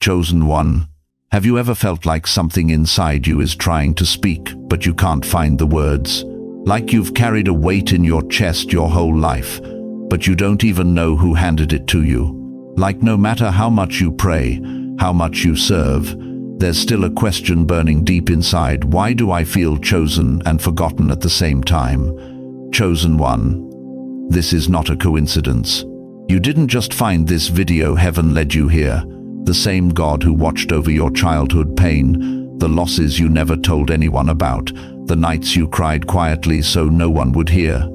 Chosen one, have you ever felt like something inside you is trying to speak, but you can't find the words? Like you've carried a weight in your chest your whole life, but you don't even know who handed it to you? Like no matter how much you pray, how much you serve, there's still a question burning deep inside. Why do I feel chosen and forgotten at the same time? Chosen one, this is not a coincidence. You didn't just find this video, heaven led you here. The same God who watched over your childhood pain, the losses you never told anyone about, the nights you cried quietly so no one would hear.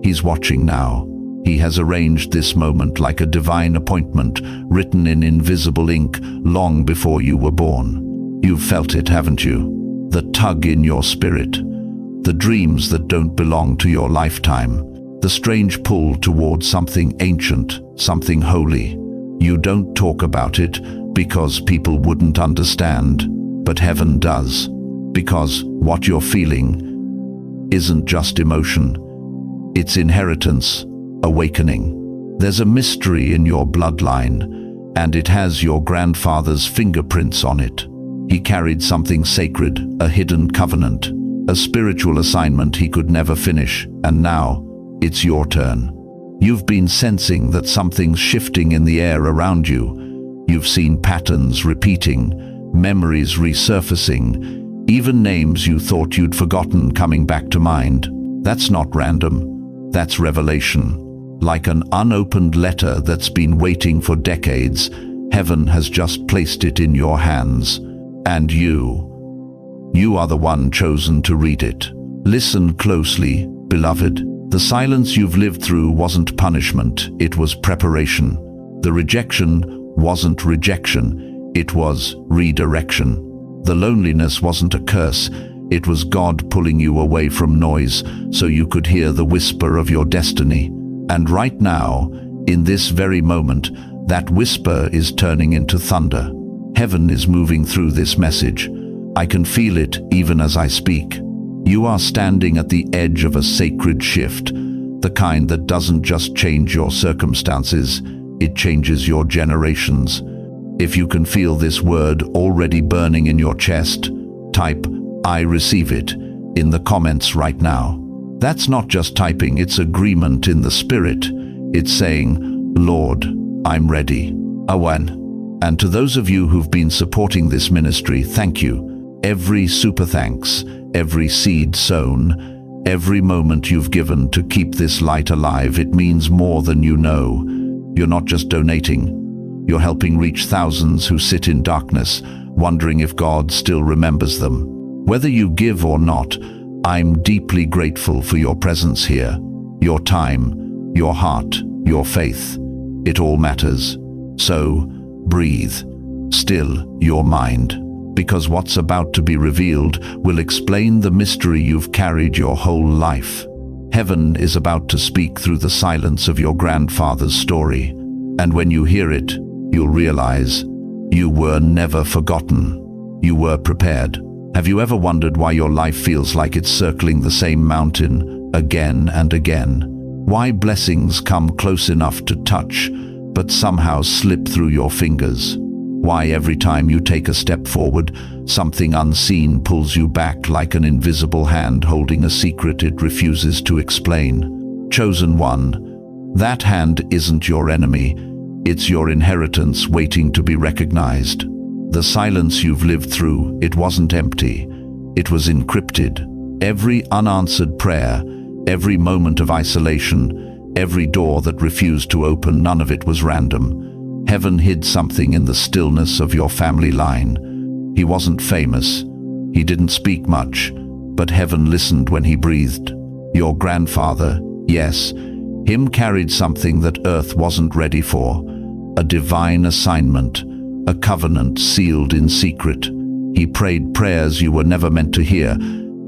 He's watching now. He has arranged this moment like a divine appointment, written in invisible ink long before you were born. You've felt it, haven't you? The tug in your spirit, the dreams that don't belong to your lifetime, the strange pull towards something ancient, something holy. You don't talk about it because people wouldn't understand, but heaven does. Because what you're feeling isn't just emotion, it's inheritance, awakening. There's a mystery in your bloodline, and it has your grandfather's fingerprints on it. He carried something sacred, a hidden covenant, a spiritual assignment he could never finish, and now it's your turn. You've been sensing that something's shifting in the air around you. You've seen patterns repeating, memories resurfacing, even names you thought you'd forgotten coming back to mind. That's not random. That's revelation. Like an unopened letter that's been waiting for decades, heaven has just placed it in your hands. And you are the one chosen to read it. Listen closely, beloved. The silence you've lived through wasn't punishment, it was preparation. The rejection wasn't rejection, it was redirection. The loneliness wasn't a curse, it was God pulling you away from noise so you could hear the whisper of your destiny. And right now, in this very moment, that whisper is turning into thunder. Heaven is moving through this message. I can feel it even as I speak. You are standing at the edge of a sacred shift, the kind that doesn't just change your circumstances, it changes your generations. If you can feel this word already burning in your chest, type, "I receive it," in the comments right now. That's not just typing, it's agreement in the spirit. It's saying, "Lord, I'm ready." Awan. And to those of you who've been supporting this ministry, thank you. Every super thanks, every seed sown, every moment you've given to keep this light alive, it means more than you know. You're not just donating, you're helping reach thousands who sit in darkness, wondering if God still remembers them. Whether you give or not, I'm deeply grateful for your presence here. Your time, your heart, your faith. It all matters. So, breathe, still your mind. Because what's about to be revealed will explain the mystery you've carried your whole life. Heaven is about to speak through the silence of your grandfather's story. And when you hear it, you'll realize you were never forgotten. You were prepared. Have you ever wondered why your life feels like it's circling the same mountain again and again? Why blessings come close enough to touch, but somehow slip through your fingers? Why every time you take a step forward, something unseen pulls you back like an invisible hand holding a secret it refuses to explain? Chosen one, that hand isn't your enemy, it's your inheritance waiting to be recognized. The silence you've lived through, it wasn't empty, it was encrypted. Every unanswered prayer, every moment of isolation, every door that refused to open, none of it was random. Heaven hid something in the stillness of your family line. He wasn't famous, he didn't speak much, but heaven listened when he breathed. Your grandfather, yes, him carried something that earth wasn't ready for, a divine assignment, a covenant sealed in secret. He prayed prayers you were never meant to hear,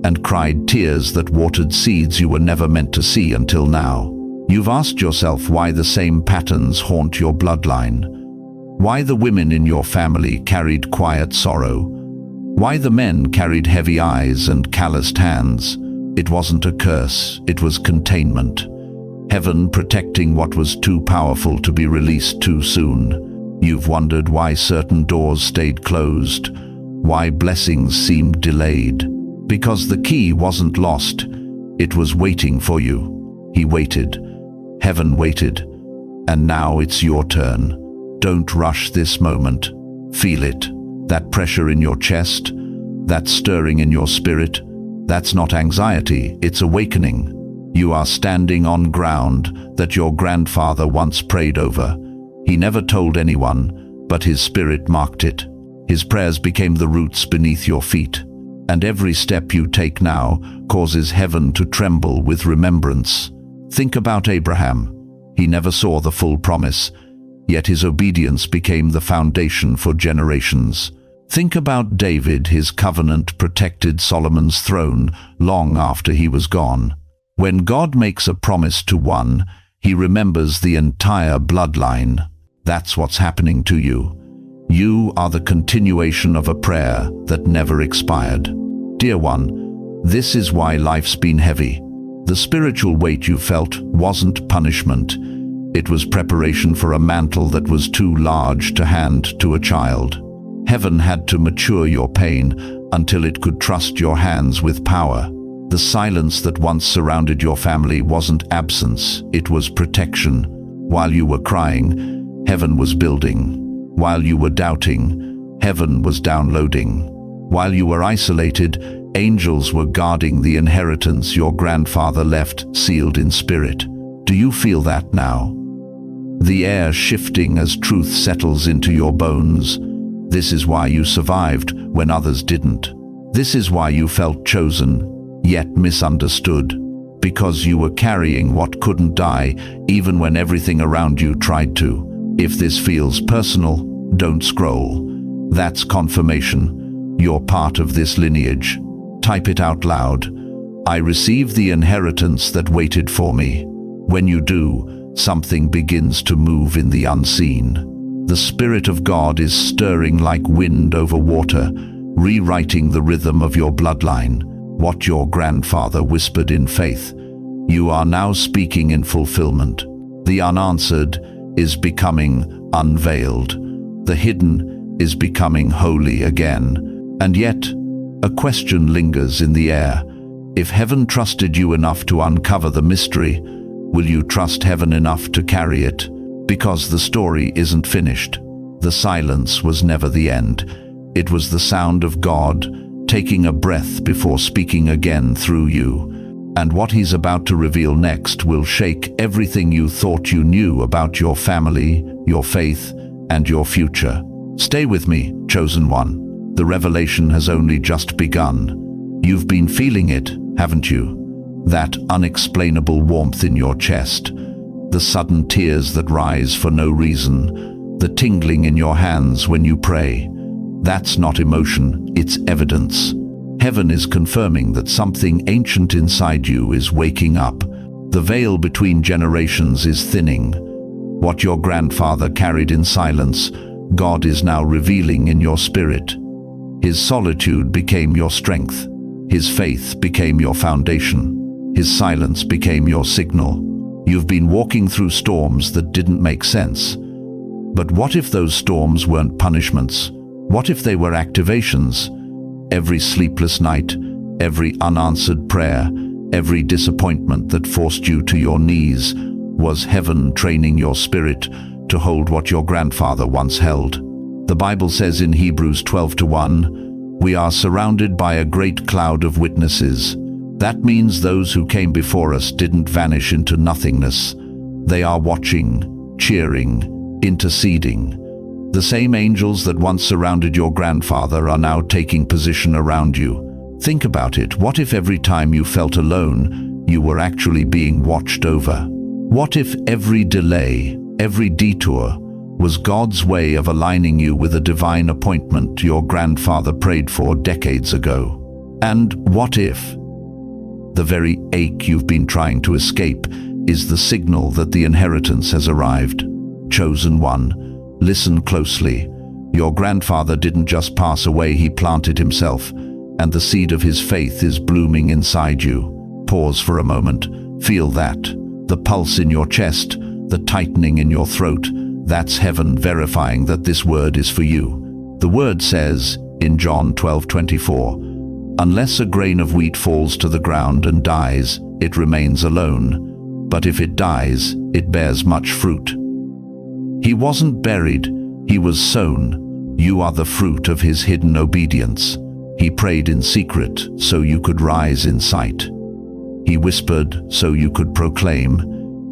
and cried tears that watered seeds you were never meant to see until now. You've asked yourself why the same patterns haunt your bloodline. Why the women in your family carried quiet sorrow. Why the men carried heavy eyes and calloused hands. It wasn't a curse, it was containment. Heaven protecting what was too powerful to be released too soon. You've wondered why certain doors stayed closed, why blessings seemed delayed. Because the key wasn't lost, it was waiting for you. He waited. Heaven waited. And now it's your turn. Don't rush this moment. Feel it. That pressure in your chest, that stirring in your spirit, that's not anxiety, it's awakening. You are standing on ground that your grandfather once prayed over. He never told anyone, but his spirit marked it. His prayers became the roots beneath your feet. And every step you take now causes heaven to tremble with remembrance. Think about Abraham. He never saw the full promise, yet his obedience became the foundation for generations. Think about David. His covenant protected Solomon's throne long after he was gone. When God makes a promise to one, he remembers the entire bloodline. That's what's happening to you. You are the continuation of a prayer that never expired. Dear one, this is why life's been heavy. The spiritual weight you felt wasn't punishment. It was preparation for a mantle that was too large to hand to a child. Heaven had to mature your pain until it could trust your hands with power. The silence that once surrounded your family wasn't absence, it was protection. While you were crying, heaven was building. While you were doubting, heaven was downloading. While you were isolated, angels were guarding the inheritance your grandfather left sealed in spirit. Do you feel that now? The air shifting as truth settles into your bones. This is why you survived when others didn't. This is why you felt chosen, yet misunderstood. Because you were carrying what couldn't die, even when everything around you tried to. If this feels personal, don't scroll. That's confirmation. You're part of this lineage. Type it out loud. I receive the inheritance that waited for me. When you do, something begins to move in the unseen. The Spirit of God is stirring like wind over water, rewriting the rhythm of your bloodline. What your grandfather whispered in faith, you are now speaking in fulfillment. The unanswered is becoming unveiled. The hidden is becoming holy again. And yet, a question lingers in the air. If heaven trusted you enough to uncover the mystery, will you trust heaven enough to carry it? Because the story isn't finished. The silence was never the end. It was the sound of God taking a breath before speaking again through you. And what he's about to reveal next will shake everything you thought you knew about your family, your faith, and your future. Stay with me, chosen one. The revelation has only just begun. You've been feeling it, haven't you? That unexplainable warmth in your chest, the sudden tears that rise for no reason, the tingling in your hands when you pray. That's not emotion, it's evidence. Heaven is confirming that something ancient inside you is waking up. The veil between generations is thinning. What your grandfather carried in silence, God is now revealing in your spirit. His solitude became your strength. His faith became your foundation. His silence became your signal. You've been walking through storms that didn't make sense. But what if those storms weren't punishments? What if they were activations? Every sleepless night, every unanswered prayer, every disappointment that forced you to your knees was heaven training your spirit to hold what your grandfather once held. The Bible says in Hebrews 12:1, we are surrounded by a great cloud of witnesses. That means those who came before us didn't vanish into nothingness. They are watching, cheering, interceding. The same angels that once surrounded your grandfather are now taking position around you. Think about it. What if every time you felt alone, you were actually being watched over? What if every delay, every detour, was God's way of aligning you with a divine appointment your grandfather prayed for decades ago? And what if the very ache you've been trying to escape is the signal that the inheritance has arrived? Chosen one, listen closely. Your grandfather didn't just pass away, he planted himself, and the seed of his faith is blooming inside you. Pause for a moment. Feel that. The pulse in your chest, the tightening in your throat, That's heaven verifying that this word is for you. The word says, in John 12:24, "Unless a grain of wheat falls to the ground and dies, it remains alone. But if it dies, it bears much fruit." He wasn't buried, he was sown. You are the fruit of his hidden obedience. He prayed in secret so you could rise in sight. He whispered so you could proclaim.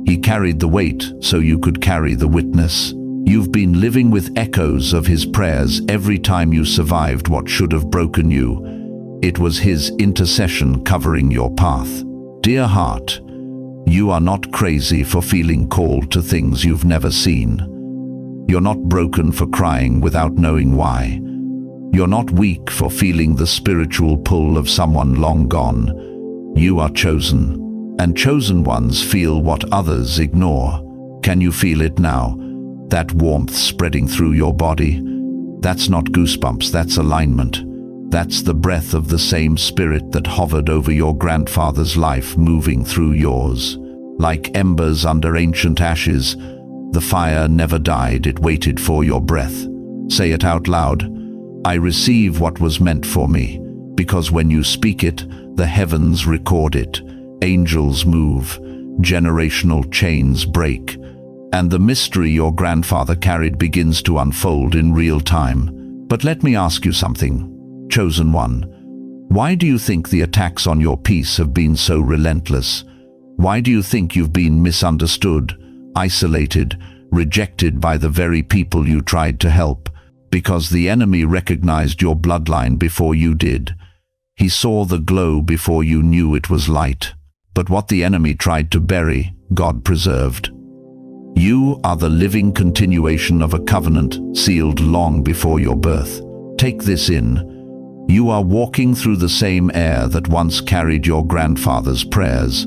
He carried the weight so you could carry the witness. You've been living with echoes of his prayers every time you survived what should have broken you. It was his intercession covering your path. Dear heart, you are not crazy for feeling called to things you've never seen. You're not broken for crying without knowing why. You're not weak for feeling the spiritual pull of someone long gone. You are chosen, and chosen ones feel what others ignore. Can you feel it now? That warmth spreading through your body? That's not goosebumps, that's alignment. That's the breath of the same spirit that hovered over your grandfather's life moving through yours. Like embers under ancient ashes, the fire never died, it waited for your breath. Say it out loud. I receive what was meant for me, because when you speak it, the heavens record it. Angels move, generational chains break, and the mystery your grandfather carried begins to unfold in real time. But let me ask you something, chosen one. Why do you think the attacks on your peace have been so relentless? Why do you think you've been misunderstood, isolated, rejected by the very people you tried to help? Because the enemy recognized your bloodline before you did. He saw the glow before you knew it was light. But what the enemy tried to bury, God preserved. You are the living continuation of a covenant sealed long before your birth. Take this in. You are walking through the same air that once carried your grandfather's prayers.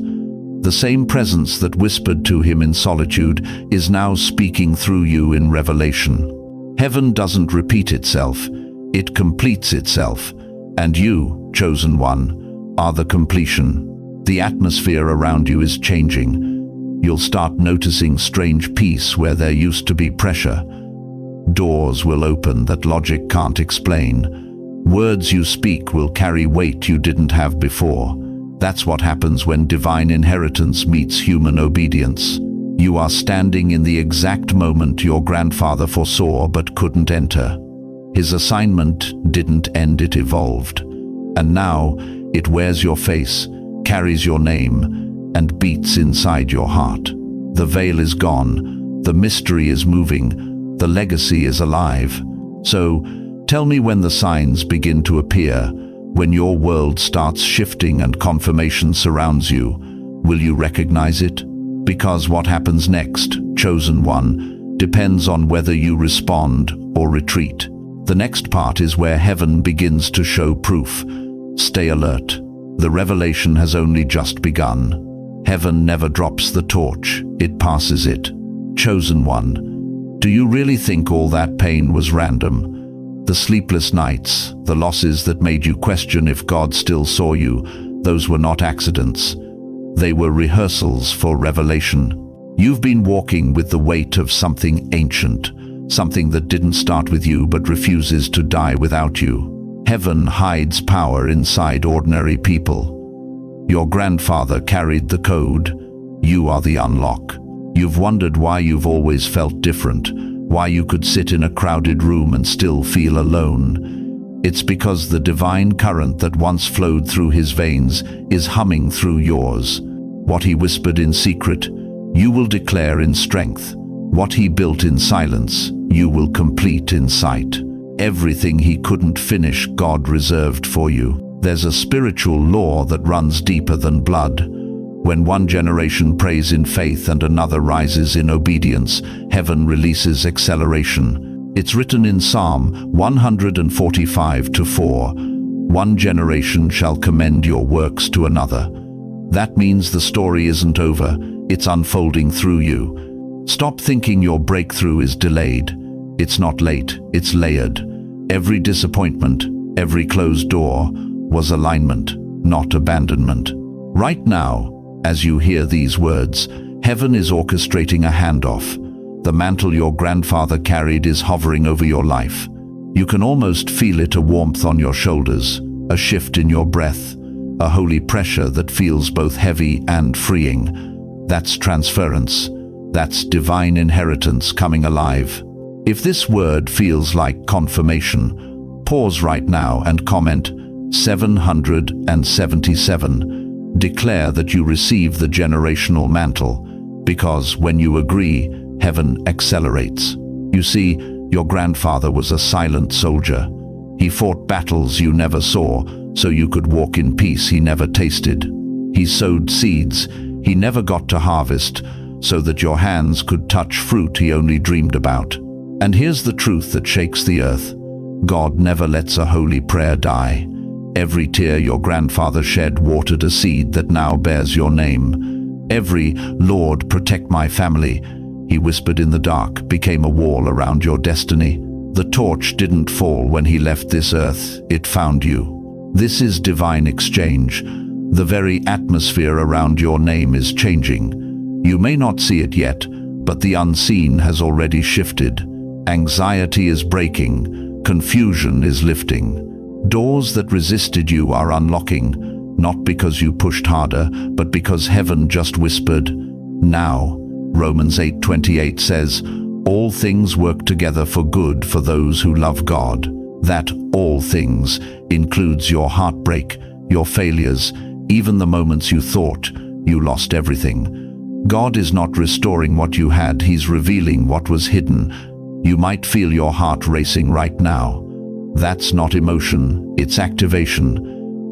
The same presence that whispered to him in solitude is now speaking through you in revelation. Heaven doesn't repeat itself, it completes itself. And you, chosen one, are the completion. The atmosphere around you is changing. You'll start noticing strange peace where there used to be pressure. Doors will open that logic can't explain. Words you speak will carry weight you didn't have before. That's what happens when divine inheritance meets human obedience. You are standing in the exact moment your grandfather foresaw but couldn't enter. His assignment didn't end, it evolved. And now it wears your face, carries your name, and beats inside your heart. The veil is gone, the mystery is moving, the legacy is alive. So, tell me when the signs begin to appear, when your world starts shifting and confirmation surrounds you. Will you recognize it? Because what happens next, chosen one, depends on whether you respond or retreat. The next part is where heaven begins to show proof. Stay alert. The revelation has only just begun. Heaven never drops the torch, it passes it. Chosen one, do you really think all that pain was random? The sleepless nights, the losses that made you question if God still saw you, those were not accidents. They were rehearsals for revelation. You've been walking with the weight of something ancient, something that didn't start with you but refuses to die without you. Heaven hides power inside ordinary people. Your grandfather carried the code. You are the unlock. You've wondered why you've always felt different, why you could sit in a crowded room and still feel alone. It's because the divine current that once flowed through his veins is humming through yours. What he whispered in secret, you will declare in strength. What he built in silence, you will complete in sight. Everything he couldn't finish, God reserved for you. There's a spiritual law that runs deeper than blood. When one generation prays in faith and another rises in obedience, heaven releases acceleration. It's written in Psalm 145:4, "One generation shall commend your works to another." That means the story isn't over, it's unfolding through you. Stop thinking your breakthrough is delayed. It's not late, it's layered. Every disappointment, every closed door was alignment, not abandonment. Right now, as you hear these words, heaven is orchestrating a handoff. The mantle your grandfather carried is hovering over your life. You can almost feel it, a warmth on your shoulders, a shift in your breath, a holy pressure that feels both heavy and freeing. That's transference. That's divine inheritance coming alive. If this word feels like confirmation, pause right now and comment 777. Declare that you receive the generational mantle, because when you agree, heaven accelerates. You see, your grandfather was a silent soldier. He fought battles you never saw, so you could walk in peace he never tasted. He sowed seeds he never got to harvest, so that your hands could touch fruit he only dreamed about. And here's the truth that shakes the earth. God never lets a holy prayer die. Every tear your grandfather shed watered a seed that now bears your name. Every "Lord, protect my family," he whispered in the dark, became a wall around your destiny. The torch didn't fall when he left this earth, it found you. This is divine exchange. The very atmosphere around your name is changing. You may not see it yet, but the unseen has already shifted. Anxiety is breaking, confusion is lifting. Doors that resisted you are unlocking, not because you pushed harder, but because heaven just whispered, "Now." Romans 8:28 says, "All things work together for good for those who love God." That "all things" includes your heartbreak, your failures, even the moments you thought you lost everything. God is not restoring what you had, He's revealing what was hidden. You might feel your heart racing right now. That's not emotion, it's activation.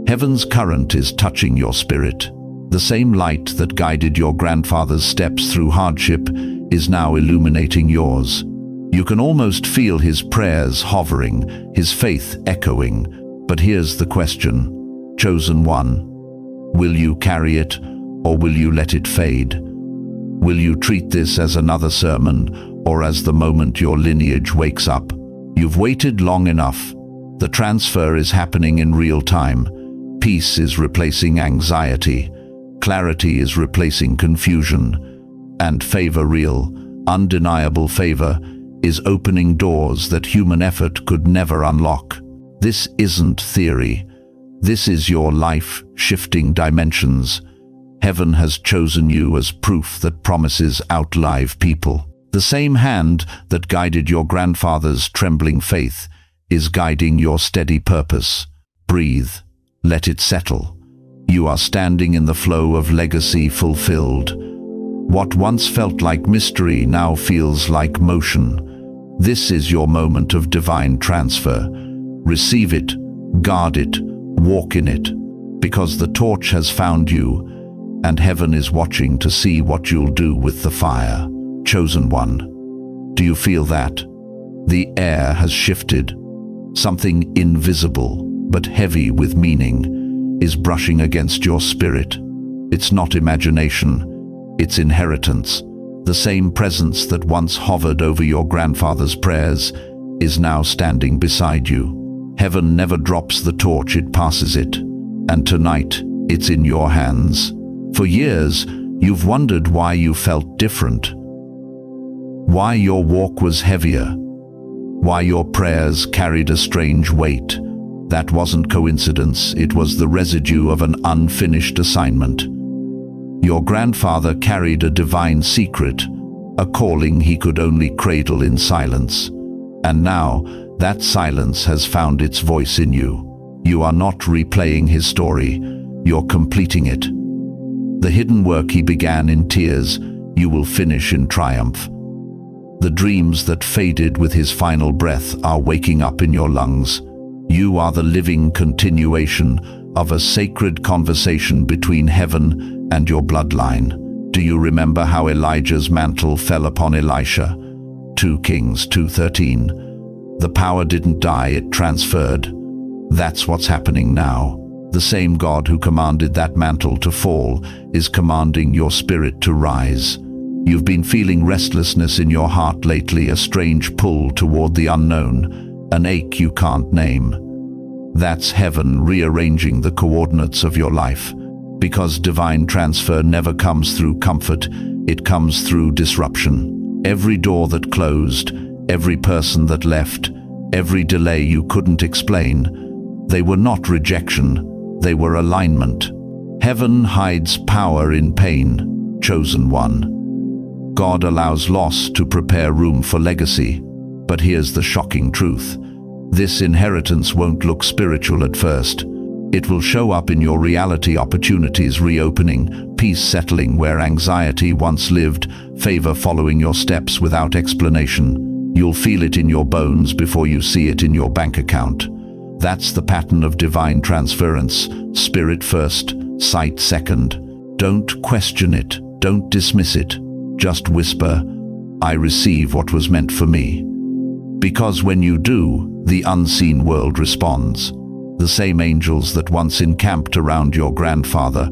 Heaven's current is touching your spirit. The same light that guided your grandfather's steps through hardship is now illuminating yours. You can almost feel his prayers hovering, his faith echoing. But here's the question, chosen one. Will you carry it, or will you let it fade? Will you treat this as another sermon, or as the moment your lineage wakes up? You've waited long enough. The transfer is happening in real time. Peace is replacing anxiety. Clarity is replacing confusion. And favor, real, undeniable favor, is opening doors that human effort could never unlock. This isn't theory. This is your life shifting dimensions. Heaven has chosen you as proof that promises outlive people. The same hand that guided your grandfather's trembling faith is guiding your steady purpose. Breathe. Let it settle. You are standing in the flow of legacy fulfilled. What once felt like mystery now feels like motion. This is your moment of divine transfer. Receive it, guard it, walk in it, because the torch has found you, and heaven is watching to see what you'll do with the fire. Chosen one. Do you feel that? The air has shifted. Something invisible, but heavy with meaning, is brushing against your spirit. It's not imagination, it's inheritance. The same presence that once hovered over your grandfather's prayers is now standing beside you. Heaven never drops the torch, it passes it. And tonight, it's in your hands. For years, you've wondered why you felt different. Why your walk was heavier. Why your prayers carried a strange weight. That wasn't coincidence, it was the residue of an unfinished assignment. Your grandfather carried a divine secret, a calling he could only cradle in silence. And now, that silence has found its voice in you. You are not replaying his story, you're completing it. The hidden work he began in tears, you will finish in triumph. The dreams that faded with his final breath are waking up in your lungs. You are the living continuation of a sacred conversation between heaven and your bloodline. Do you remember how Elijah's mantle fell upon Elisha? 2 Kings 2:13. The power didn't die, it transferred. That's what's happening now. The same God who commanded that mantle to fall is commanding your spirit to rise. You've been feeling restlessness in your heart lately, a strange pull toward the unknown, an ache you can't name. That's heaven rearranging the coordinates of your life. Because divine transfer never comes through comfort, it comes through disruption. Every door that closed, every person that left, every delay you couldn't explain, they were not rejection, they were alignment. Heaven hides power in pain, chosen one. God allows loss to prepare room for legacy. But here's the shocking truth. This inheritance won't look spiritual at first. It will show up in your reality: opportunities reopening, peace settling where anxiety once lived, favor following your steps without explanation. You'll feel it in your bones before you see it in your bank account. That's the pattern of divine transference: spirit first, sight second. Don't question it, don't dismiss it. Just whisper, "I receive what was meant for me." Because when you do, the unseen world responds. The same angels that once encamped around your grandfather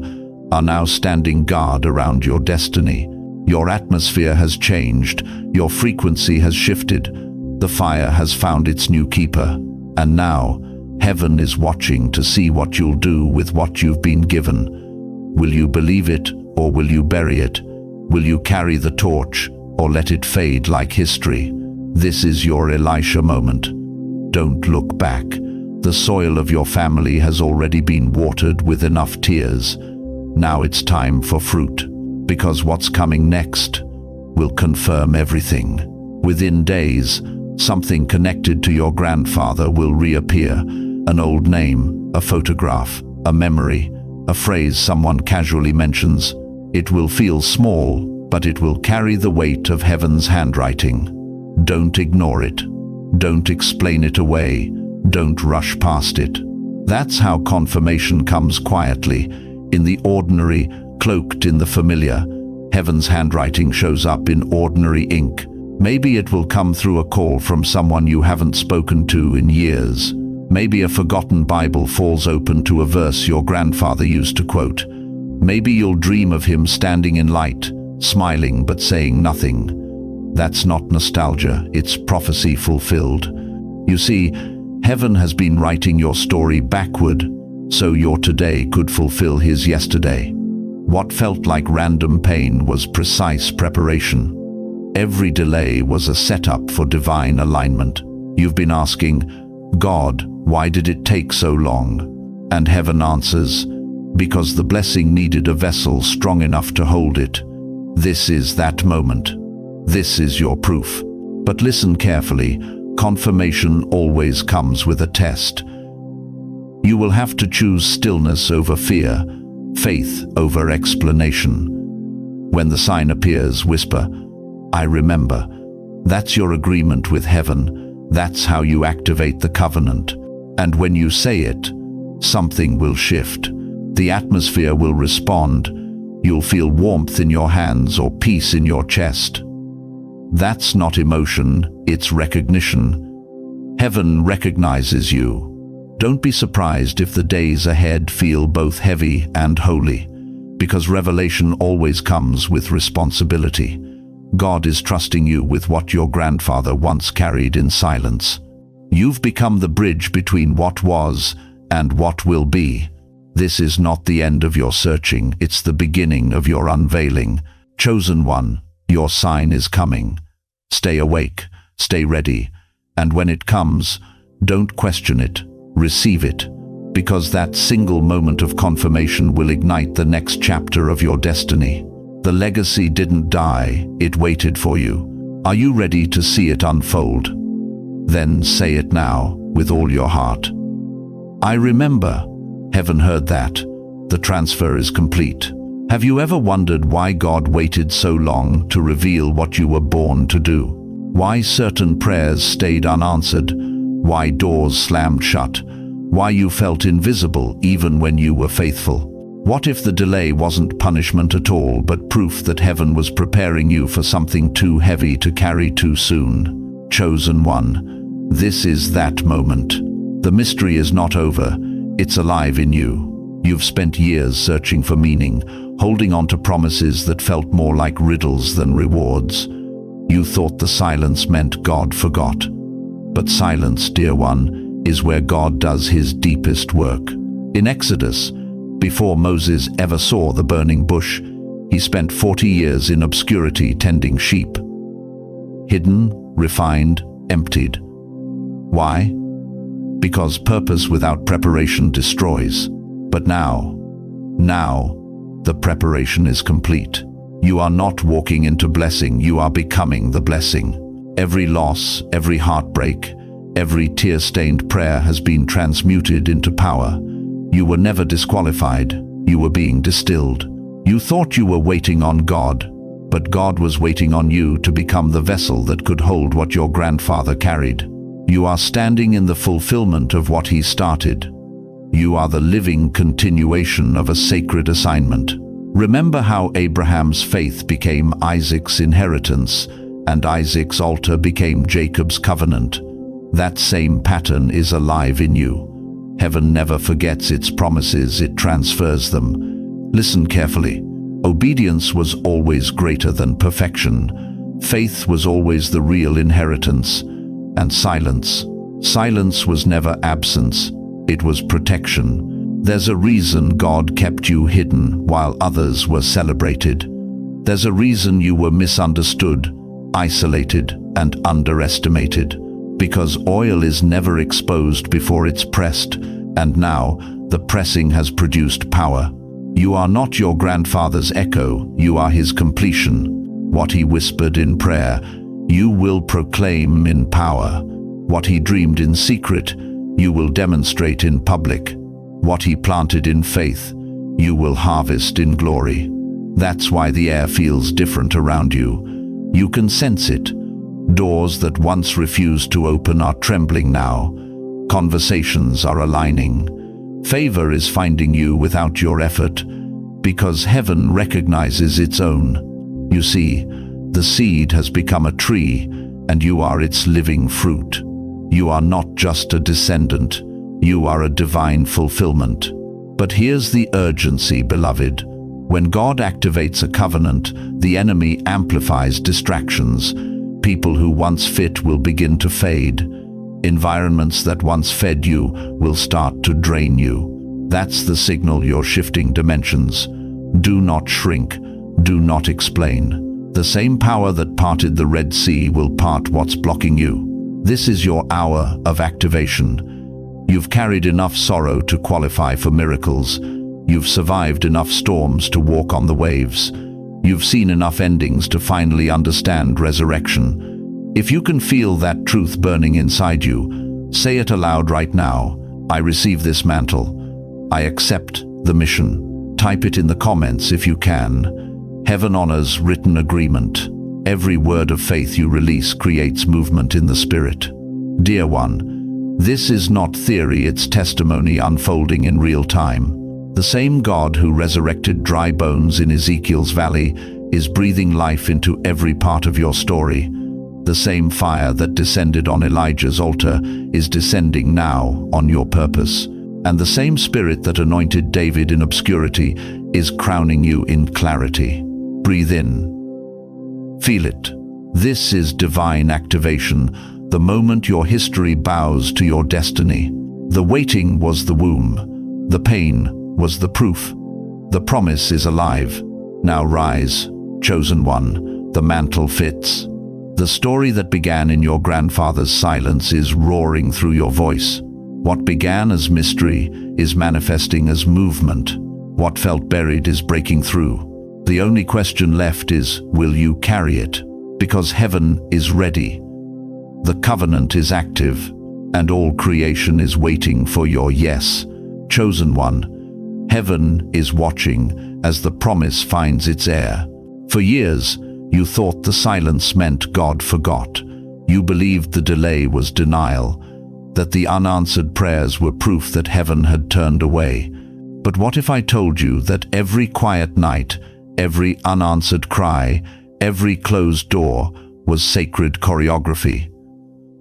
are now standing guard around your destiny. Your atmosphere has changed, your frequency has shifted, the fire has found its new keeper. And now, heaven is watching to see what you'll do with what you've been given. Will you believe it, or will you bury it? Will you carry the torch, or let it fade like history? This is your Elisha moment. Don't look back. The soil of your family has already been watered with enough tears. Now it's time for fruit, because what's coming next will confirm everything. Within days, something connected to your grandfather will reappear. An old name, a photograph, a memory, a phrase someone casually mentions. It will feel small, but it will carry the weight of heaven's handwriting. Don't ignore it. Don't explain it away. Don't rush past it. That's how confirmation comes quietly, in the ordinary, cloaked in the familiar. Heaven's handwriting shows up in ordinary ink. Maybe it will come through a call from someone you haven't spoken to in years. Maybe a forgotten Bible falls open to a verse your grandfather used to quote. Maybe you'll dream of him standing in light, smiling but saying nothing. That's not nostalgia, it's prophecy fulfilled. You see, heaven has been writing your story backward, so your today could fulfill his yesterday. What felt like random pain was precise preparation. Every delay was a setup for divine alignment. You've been asking, "God, why did it take so long?" And heaven answers, "Because the blessing needed a vessel strong enough to hold it." This is that moment. This is your proof. But listen carefully. Confirmation always comes with a test. You will have to choose stillness over fear, faith over explanation. When the sign appears, whisper, "I remember." That's your agreement with heaven. That's how you activate the covenant. And when you say it, something will shift. The atmosphere will respond. You'll feel warmth in your hands or peace in your chest. That's not emotion, it's recognition. Heaven recognizes you. Don't be surprised if the days ahead feel both heavy and holy, because revelation always comes with responsibility. God is trusting you with what your grandfather once carried in silence. You've become the bridge between what was and what will be. This is not the end of your searching, it's the beginning of your unveiling. Chosen one, your sign is coming. Stay awake, stay ready, and when it comes, don't question it, receive it, because that single moment of confirmation will ignite the next chapter of your destiny. The legacy didn't die, it waited for you. Are you ready to see it unfold? Then say it now, with all your heart. I remember. Heaven heard that. The transfer is complete. Have you ever wondered why God waited so long to reveal what you were born to do? Why certain prayers stayed unanswered? Why doors slammed shut? Why you felt invisible even when you were faithful? What if the delay wasn't punishment at all, but proof that heaven was preparing you for something too heavy to carry too soon? Chosen one, this is that moment. The mystery is not over, it's alive in you. You've spent years searching for meaning, holding on to promises that felt more like riddles than rewards. You thought the silence meant God forgot. But silence, dear one, is where God does his deepest work. In Exodus, before Moses ever saw the burning bush, he spent 40 years in obscurity tending sheep. hidden, refined, emptied. Why? Because purpose without preparation destroys. But now, the preparation is complete. You are not walking into blessing, you are becoming the blessing. Every loss, every heartbreak, every tear-stained prayer has been transmuted into power. You were never disqualified, you were being distilled. You thought you were waiting on God, but God was waiting on you to become the vessel that could hold what your grandfather carried. You are standing in the fulfillment of what he started. You are the living continuation of a sacred assignment. Remember how Abraham's faith became Isaac's inheritance, and Isaac's altar became Jacob's covenant. That same pattern is alive in you. Heaven never forgets its promises, it transfers them. Listen carefully. Obedience was always greater than perfection. Faith was always the real inheritance. And silence was never absence, it was protection. There's a reason God kept you hidden while others were celebrated. There's a reason you were misunderstood, isolated, and underestimated. Because oil is never exposed before it's pressed, and now the pressing has produced power. You are not your grandfather's echo, you are his completion. What he whispered in prayer, you will proclaim in power. What he dreamed in secret, you will demonstrate in public. What he planted in faith, you will harvest in glory. That's why the air feels different around you. You can sense it. Doors that once refused to open are trembling now. Conversations are aligning. Favor is finding you without your effort, because heaven recognizes its own. You see, the seed has become a tree, and you are its living fruit. You are not just a descendant, you are a divine fulfillment. But here's the urgency, beloved. When God activates a covenant, the enemy amplifies distractions. People who once fit will begin to fade. Environments that once fed you will start to drain you. That's the signal you're shifting dimensions. Do not shrink. Do not explain. The same power that parted the Red Sea will part what's blocking you. This is your hour of activation. You've carried enough sorrow to qualify for miracles. You've survived enough storms to walk on the waves. You've seen enough endings to finally understand resurrection. If you can feel that truth burning inside you, say it aloud right now. I receive this mantle. I accept the mission. Type it in the comments if you can. Heaven honors written agreement. Every word of faith you release creates movement in the spirit. Dear one, this is not theory, it's testimony unfolding in real time. The same God who resurrected dry bones in Ezekiel's valley is breathing life into every part of your story. The same fire that descended on Elijah's altar is descending now on your purpose. And the same Spirit that anointed David in obscurity is crowning you in clarity. Breathe in. Feel it. This is divine activation, the moment your history bows to your destiny. The waiting was the womb. The pain was the proof. The promise is alive. Now rise, chosen one. The mantle fits. The story that began in your grandfather's silence is roaring through your voice. What began as mystery is manifesting as movement. What felt buried is breaking through. The only question left is, will you carry it? Because heaven is ready. The covenant is active, and all creation is waiting for your yes. Chosen one, heaven is watching as the promise finds its heir. For years, you thought the silence meant God forgot. You believed the delay was denial, that the unanswered prayers were proof that heaven had turned away. But what if I told you that every quiet night, every unanswered cry, every closed door was sacred choreography?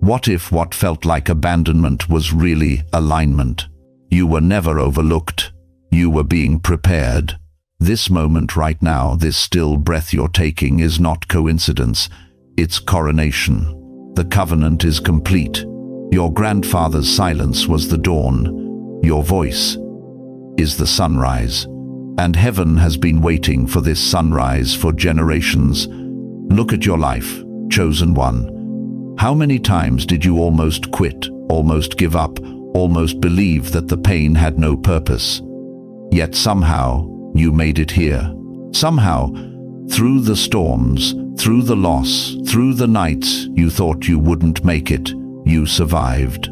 What if what felt like abandonment was really alignment? You were never overlooked. You were being prepared. This moment right now, this still breath you're taking is not coincidence. It's coronation. The covenant is complete. Your grandfather's silence was the dawn. Your voice is the sunrise. And heaven has been waiting for this sunrise for generations. Look at your life. Chosen one, how many times did you almost quit, almost give up, almost believe that the pain had no purpose? Yet somehow you made it here. Somehow, through the storms, through the loss, through the nights you thought you wouldn't make it, you survived.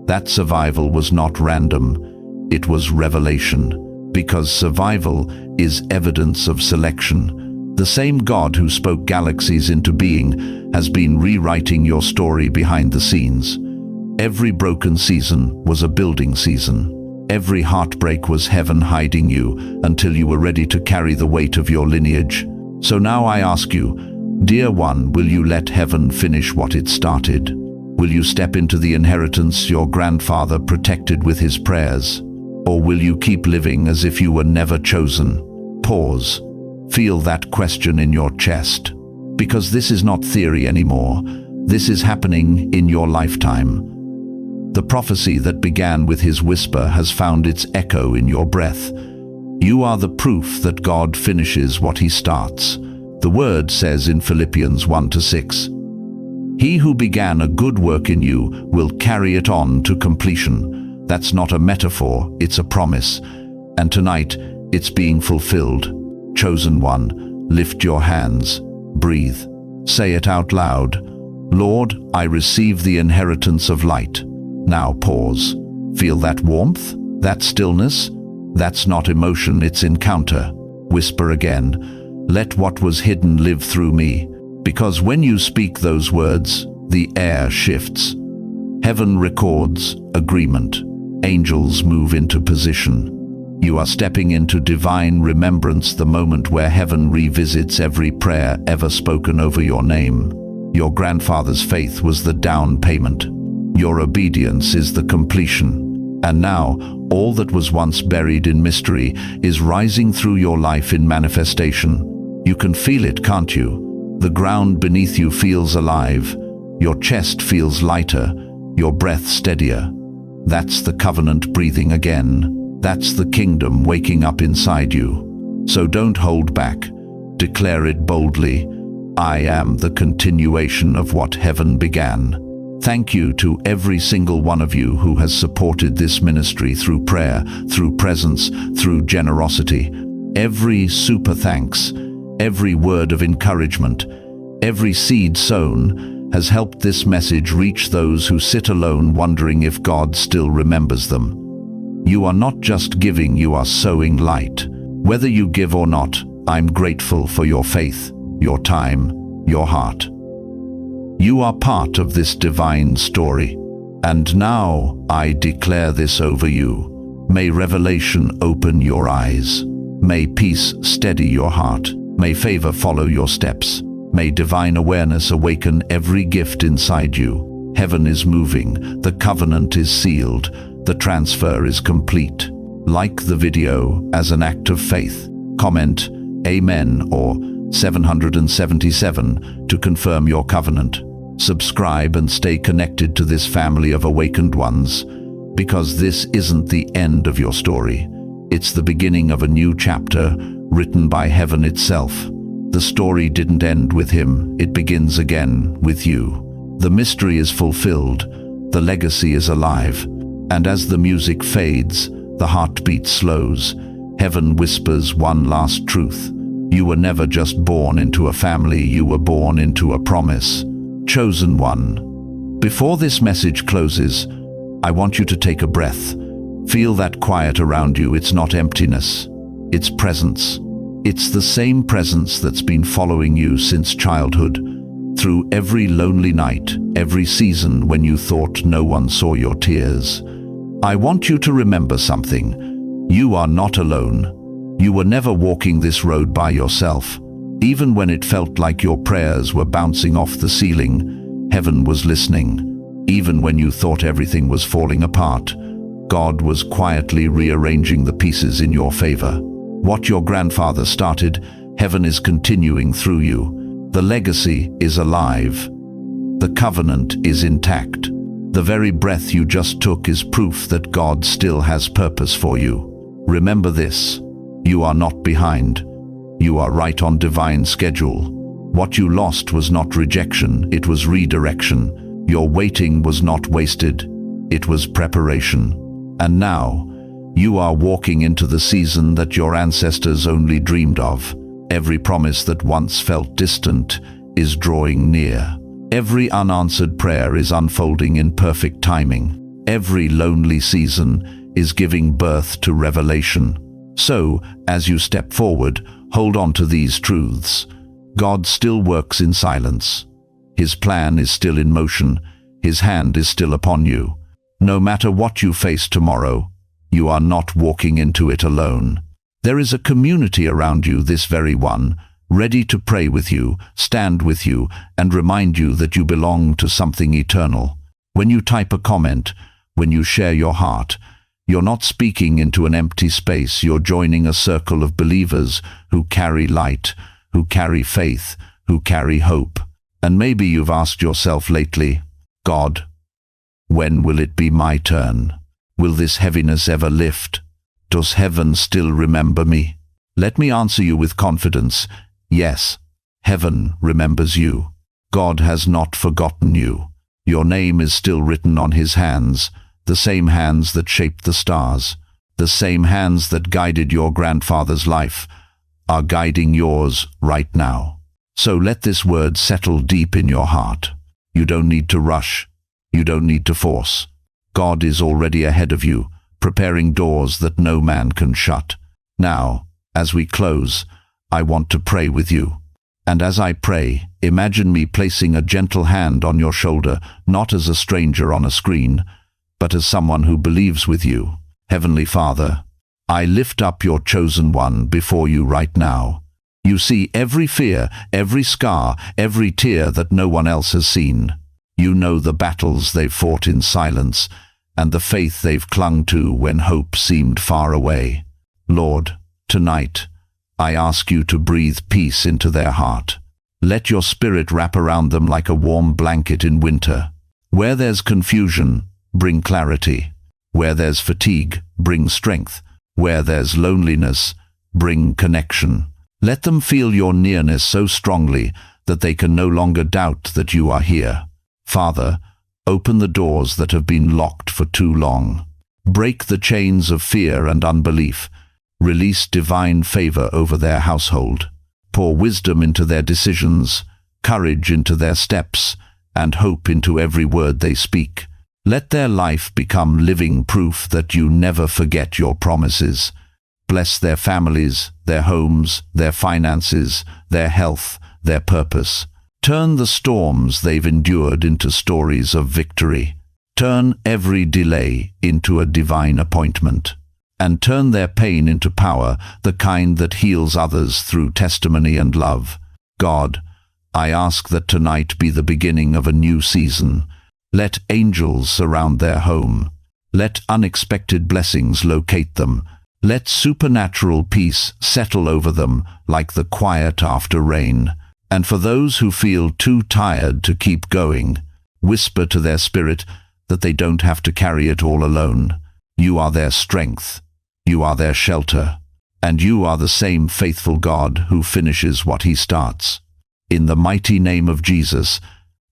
That survival was not random, it was revelation, because survival is evidence of selection. The same God who spoke galaxies into being has been rewriting your story behind the scenes. Every broken season was a building season. Every heartbreak was heaven hiding you until you were ready to carry the weight of your lineage. So now I ask you, dear one, will you let heaven finish what it started? Will you step into the inheritance your grandfather protected with his prayers? Or will you keep living as if you were never chosen? Pause. Feel that question in your chest. Because this is not theory anymore. This is happening in your lifetime. The prophecy that began with his whisper has found its echo in your breath. You are the proof that God finishes what he starts. The word says in Philippians 1-6, "He who began a good work in you will carry it on to completion." That's not a metaphor, it's a promise. And tonight, it's being fulfilled. Chosen one, lift your hands, breathe, say it out loud. Lord, I receive the inheritance of light. Now pause. Feel that warmth? That stillness? That's not emotion, it's encounter. Whisper again, let what was hidden live through me. Because when you speak those words, the air shifts. Heaven records agreement. Angels move into position. You are stepping into divine remembrance, the moment where heaven revisits every prayer ever spoken over your name. Your grandfather's faith was the down payment. Your obedience is the completion. And now, all that was once buried in mystery is rising through your life in manifestation. You can feel it, can't you? The ground beneath you feels alive. Your chest feels lighter, your breath steadier. That's the covenant breathing again. That's the kingdom waking up inside you. So don't hold back. Declare it boldly. I am the continuation of what heaven began. Thank you to every single one of you who has supported this ministry through prayer, through presence, through generosity. Every super thanks, every word of encouragement, every seed sown has helped this message reach those who sit alone wondering if God still remembers them. You are not just giving, you are sowing light. Whether you give or not, I'm grateful for your faith, your time, your heart. You are part of this divine story. And now I declare this over you. May revelation open your eyes. May peace steady your heart. May favor follow your steps. May divine awareness awaken every gift inside you. Heaven is moving. The covenant is sealed. The transfer is complete. Like the video as an act of faith. Comment Amen or 777 to confirm your covenant. Subscribe and stay connected to this family of awakened ones, because this isn't the end of your story. It's the beginning of a new chapter written by heaven itself. The story didn't end with him, it begins again with you. The mystery is fulfilled, the legacy is alive, and as the music fades, the heartbeat slows. Heaven whispers one last truth. You were never just born into a family, you were born into a promise. Chosen one. Before this message closes, I want you to take a breath. Feel that quiet around you. It's not emptiness, it's presence. It's the same presence that's been following you since childhood, through every lonely night, every season when you thought no one saw your tears. I want you to remember something. You are not alone. You were never walking this road by yourself. Even when it felt like your prayers were bouncing off the ceiling, heaven was listening. Even when you thought everything was falling apart, God was quietly rearranging the pieces in your favor. What your grandfather started, heaven is continuing through you. The legacy is alive. The covenant is intact. The very breath you just took is proof that God still has purpose for you. Remember this, you are not behind. You are right on divine schedule. What you lost was not rejection, it was redirection. Your waiting was not wasted, it was preparation. And now, you are walking into the season that your ancestors only dreamed of. Every promise that once felt distant is drawing near. Every unanswered prayer is unfolding in perfect timing. Every lonely season is giving birth to revelation. So, as you step forward, hold on to these truths. God still works in silence. His plan is still in motion. His hand is still upon you. No matter what you face tomorrow, you are not walking into it alone. There is a community around you, this very one, ready to pray with you, stand with you, and remind you that you belong to something eternal. When you type a comment, when you share your heart, you're not speaking into an empty space, you're joining a circle of believers who carry light, who carry faith, who carry hope. And maybe you've asked yourself lately, God, when will it be my turn? Will this heaviness ever lift? Does heaven still remember me? Let me answer you with confidence. Yes, heaven remembers you. God has not forgotten you. Your name is still written on his hands, the same hands that shaped the stars, the same hands that guided your grandfather's life, are guiding yours right now. So let this word settle deep in your heart. You don't need to rush. You don't need to force. God is already ahead of you, preparing doors that no man can shut. Now, as we close, I want to pray with you. And as I pray, imagine me placing a gentle hand on your shoulder, not as a stranger on a screen, but as someone who believes with you. Heavenly Father, I lift up your chosen one before you right now. You see every fear, every scar, every tear that no one else has seen. You know the battles they've fought in silence, and the faith they've clung to when hope seemed far away. Lord, tonight, I ask you to breathe peace into their heart. Let your spirit wrap around them like a warm blanket in winter. Where there's confusion, bring clarity. Where there's fatigue, bring strength. Where there's loneliness, bring connection. Let them feel your nearness so strongly that they can no longer doubt that you are here. Father, open the doors that have been locked for too long. Break the chains of fear and unbelief. Release divine favor over their household. Pour wisdom into their decisions, courage into their steps, and hope into every word they speak. Let their life become living proof that you never forget your promises. Bless their families, their homes, their finances, their health, their purpose. Turn the storms they've endured into stories of victory. Turn every delay into a divine appointment. And turn their pain into power, the kind that heals others through testimony and love. God, I ask that tonight be the beginning of a new season. Let angels surround their home. Let unexpected blessings locate them. Let supernatural peace settle over them like the quiet after rain. And for those who feel too tired to keep going, whisper to their spirit that they don't have to carry it all alone. You are their strength. You are their shelter. And you are the same faithful God who finishes what he starts. In the mighty name of Jesus,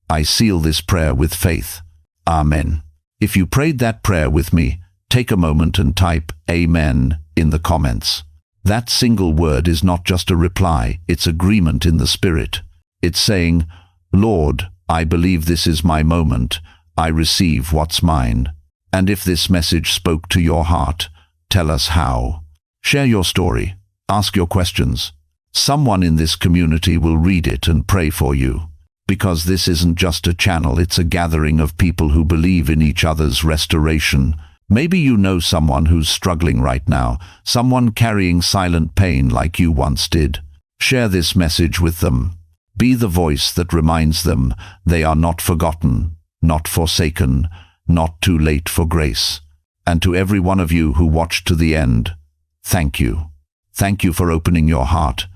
I seal this prayer with faith. Amen. If you prayed that prayer with me, take a moment and type Amen in the comments. That single word is not just a reply, it's agreement in the Spirit. It's saying, Lord, I believe this is my moment. I receive what's mine. And if this message spoke to your heart, tell us how. Share your story. Ask your questions. Someone in this community will read it and pray for you. Because this isn't just a channel, it's a gathering of people who believe in each other's restoration. Maybe you know someone who's struggling right now, someone carrying silent pain like you once did. Share this message with them. Be the voice that reminds them they are not forgotten, not forsaken, not too late for grace. And to every one of you who watched to the end, thank you. Thank you for opening your heart.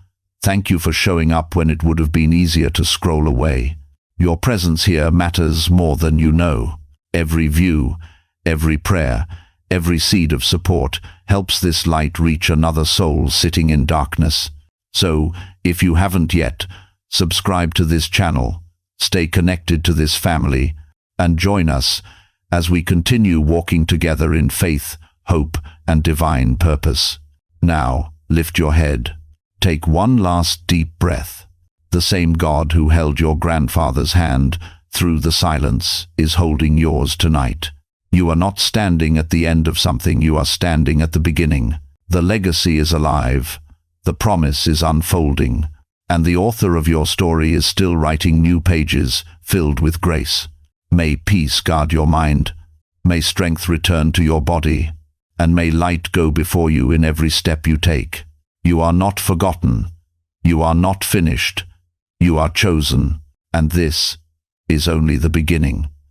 Thank you for showing up when it would have been easier to scroll away. Your presence here matters more than you know. Every view, every prayer, every seed of support helps this light reach another soul sitting in darkness. So, if you haven't yet, subscribe to this channel, stay connected to this family, and join us as we continue walking together in faith, hope, and divine purpose. Now, lift your head. Take one last deep breath. The same God who held your grandfather's hand through the silence is holding yours tonight. You are not standing at the end of something, you are standing at the beginning. The legacy is alive, the promise is unfolding, and the author of your story is still writing new pages filled with grace. May peace guard your mind, may strength return to your body, and may light go before you in every step you take. You are not forgotten, you are not finished, you are chosen, and this is only the beginning.